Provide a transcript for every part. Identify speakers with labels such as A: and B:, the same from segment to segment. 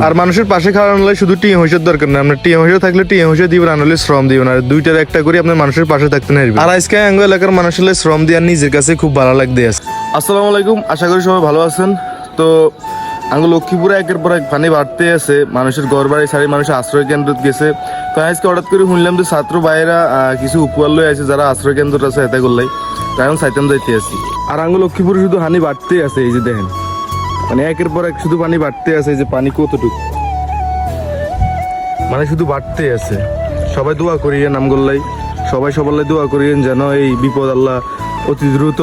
A: আর মানুষের পাশে খাওয়ানো শুধু টিএম হইসার দরকার না, আপনার টিএম হইসা থাকলে টিএম হইসা দিবেন, আনলে শ্রম দিবেন, আর দুইটার একটা করে আপনার মানুষের পাশে থাকতে নেবেন। আর আজকে আঙ্গ এলাকার মানুষের শ্রম দিয়ে নিজের কাছে খুব ভালো লাগতে আছে। আসসালামু আলাইকুম, আশা করি সবাই ভালো আছেন। তো আঙ্গ লক্ষ্মীপুরে একের পর এক পানি বাড়তে আছে, মানুষের ঘর বাড়ি সারি মানুষের আশ্রয় কেন্দ্র গেছে। তো আজকে হঠাৎ করে শুনলাম যে ছাত্র ভাইয়েরা কিছু উপহার লয়ে আছে, যারা আশ্রয় কেন্দ্র আছে এতে করলাই তাই এখন সাইতাম যাইতে আছি। আর আঙ্গ লক্ষ্মীপুরে শুধু হানি বাড়তে আছে, এই যে দেখেন মানে একের পর এক শুধু পানি বাড়তে আছে। এই যে পানি কতটুকু মানে শুধু বাড়তে আছে। সবাই দোয়া করিয়েন আমগোল্লাই, সবাই সবাই দোয়া করিয়েন যেন এই বিপদ আল্লাহ অতি দ্রুত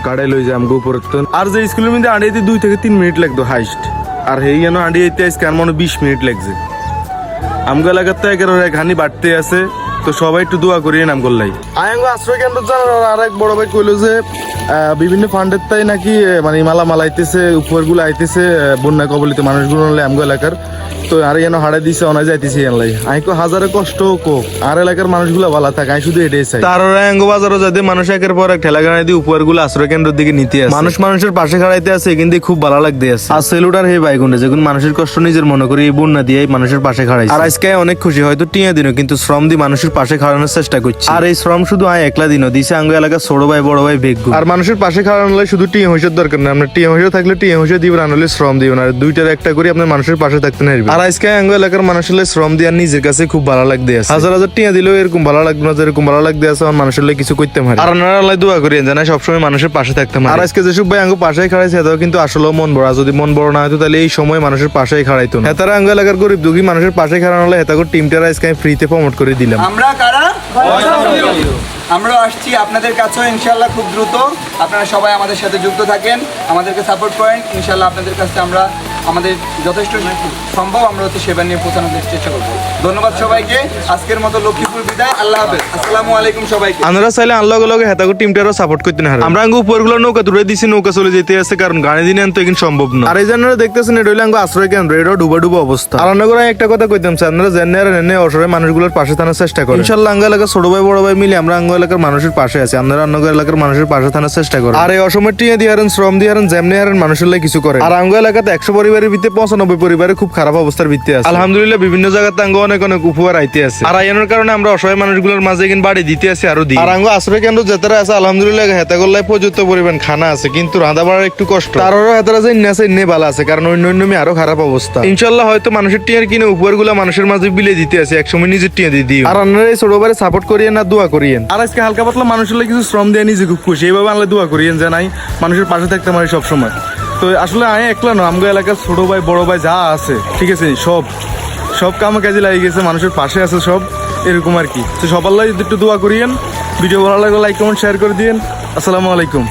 A: কাড়াই লই যায় আমগো উপর। আর যে স্কুলের মধ্যে আড়াইতে 2 থেকে 3 মিনিট লাগতো হাইস্ট, আর এই যেন আড়াইতে আজকে আর মনে 20 মিনিট লাগছে। আমগো এলাকার তো একের এক হানি বাড়তে আছে, তো সবাই একটু দোয়া করিয়েন আমগোল্লাই। আয়াঙ্গ আশ্রয় কেন্দ্র আর এক বড় ভাই কইলো যে বিভিন্ন ফান্ডের তাই নাকি মানে মালা আইতেছে, উপহারগুলো আইতেছে বন্যা কবলিত মানুষগুলো আমগো এলাকার। তো আর যেন হাড়ে দিছে অনায় যাইতেছে এলাই আইকো হাজারে কষ্ট কোক আর এলাকার মানুষগুলো ভালো থাকে, আমি শুধু এটাই চাই। তার আঙ্গ বাজারও যাতে মানুষ একের পর এক ঠেলা গাড়ি দিয়ে উপহারগুলো আশ্রয় কেন্দ্রের দিকে নিতে আসে, মানুষের পাশে খাড়াইতে আছে, কিন্তু খুব ভালো লাগতে আছে। আর সেলুটার হে বাইগুন্ডে যখন মানুষের কষ্ট নিজের মনে করি এই বন্যা দিয়ে মানুষের পাশে খাড়াইছে। আর আজকে অনেক খুশি, হয়তো টিয়া দিনও কিন্তু শ্রম দিয়ে মানুষের পাশে খাড়ানোর চেষ্টা করছে। আর এই শ্রম শুধু একলা দিনও দিছে আঙ্গ এলাকার ছোট ভাই বড় ভাই বেগ। আর মানুষের পাশে খাড়ানো শুধু টিএম হইসার দরকার না, আপনার টিএম হইসা থাকলে টিএম হইসা দিবেন, আনলে শ্রম দিবেন, আর দুইটার একটা করে আপনার মানুষের পাশে থাকতে নেবেন। আর আজকে আঙ্গ এলাকার মানুষের শ্রম দিয়ে নিজের কাছে খুব ভালো লাগতে আছে। হাজার হাজার টিয়া দিলেও এরকম ভালো লাগবে না যেরকম ভালো লাগতে আছে আমার মানুষের কিছু করতে পারে। আর আপনারা আল্লাহ দোয়া করেন জানাই সবসময় মানুষের পাশে থাকতে পারে। আর আজকে যেসব ভাই আঙ্গ পাশেই খাড়াইছে এটাও কিন্তু আসলে মন বড়, যদি মন বড় না হতো তাহলে এই সময় মানুষের পাশেই খাড়াইতো না। এতারা আঙ্গ এলাকার গরিব দুঃখী মানুষের পাশে খাড়ানো হলে এতাকে টিমটার আজকে ফ্রিতে প্রমোট করে দিলাম।
B: আমরা কারা আমরা আসছি আপনাদের কাছেও ইনশাআল্লাহ খুব দ্রুত। আপনারা সবাই আমাদের সাথে যুক্ত থাকেন, আমাদেরকে সাপোর্ট করেন। ইনশাআল্লাহ আপনাদের কাছে আমরা আমাদের যথেষ্ট সম্ভব আমরা হচ্ছে সেবা নিয়ে পৌঁছানোর চেষ্টা করবো। ধন্যবাদ সবাইকে, আজকের মতো লক্ষ্মীপুর বিদায়, আল্লাহ হাফেজ, আসসালামু আলাইকুম সবাইকে।
A: আমরা চাইলে আল্লাহ হেতাগো টিমটারও সাপোর্ট করতে না, আমরা আঙ্গু উপরগুলো নৌকা তুলে দিছি, নৌকা চলে যেতে আছে, কারণ গাড়ি দিনে তো এখন সম্ভব না। আর এই জন্য দেখতেছেন এটা হইলে আঙ্গু আশ্রয় কেন্দ্র, এটাও ডুবা অবস্থা। আর অন্য করে একটা কথা কইতাম স্যার, আপনারা জেনে আর এনে অসহায় মানুষগুলোর পাশে থাকার চেষ্টা করেন। ইনশাআল্লাহ আঙ্গ এলাকার ছোট ভাই বড় ভাই মিলে আমরা আঙ্গ এলাকার মানুষের পাশে আছি, আপনারা অন্য এলাকার মানুষের পাশে থাকার চেষ্টা করেন। আর এই অসময় টিয়া দিয়ে হারেন, শ্রম দিয়ে হারেন, যেমনি হারেন মানুষের লাগে কিছু করে। আর আঙ্গ এলাকাতে 100 পরিবারের ভিতরে 95 পরিবারে খুব খারাপ অবস্থার ভিত্তি আছে। আলহামদুলিল্লাহ বিভিন্ন জায়গাতে আঙ্গ অনেক উপহার আইতে আছে। আর আইনের কারণে আমরা অসহায় মানুষগুলোর মাঝে কিন্তু বাড়ি দিতে আছি আরো দিই। আর আঙ্গ আশ্রয় কেন্দ্র যেতারা আছে আলহামদুলিল্লাহ হেতাগোল্লায় পর্যাপ্ত পরিমাণ খানা আছে, কিন্তু রাঁধা বাড়ার একটু কষ্ট। তারও হেতারা যে আছে ইন্নে ভালো আছে, কারণ অন্য আরো খারাপ অবস্থা। ইনশাআল্লাহ হয়তো মানুষের টিয়ার কিনে উপহারগুলো মানুষের মাঝে বিলে দিতে আছে, একসময় নিজের টিয়া দিয়ে দিই। আর আপনারা এই ছোট ভাইয়ের সাপোর্ট করিয়েন না, দোয়া করিয়েন। আর আজকে হালকা পাতলা মানুষের কিছু শ্রম দিয়ে নিজে খুব খুশি, এইভাবে আনলে দোয়া করিয়েন যে নাই মানুষের পাশে থাকতে পারি সবসময়। তো আসলে আমি একলা না, আমগো এলাকার ছোট ভাই বড় ভাই যা আছে ঠিক আছে সব কামে কাজে লাগিয়ে গেছে, মানুষের পাশে আছে সব, এরকম আর কি। তো সবার লাগে একটু দোয়া করিয়েন, ভিডিও ভালো লাগলে লাইক কমেন্ট শেয়ার করে দিয়েন। আসসালামু আলাইকুম।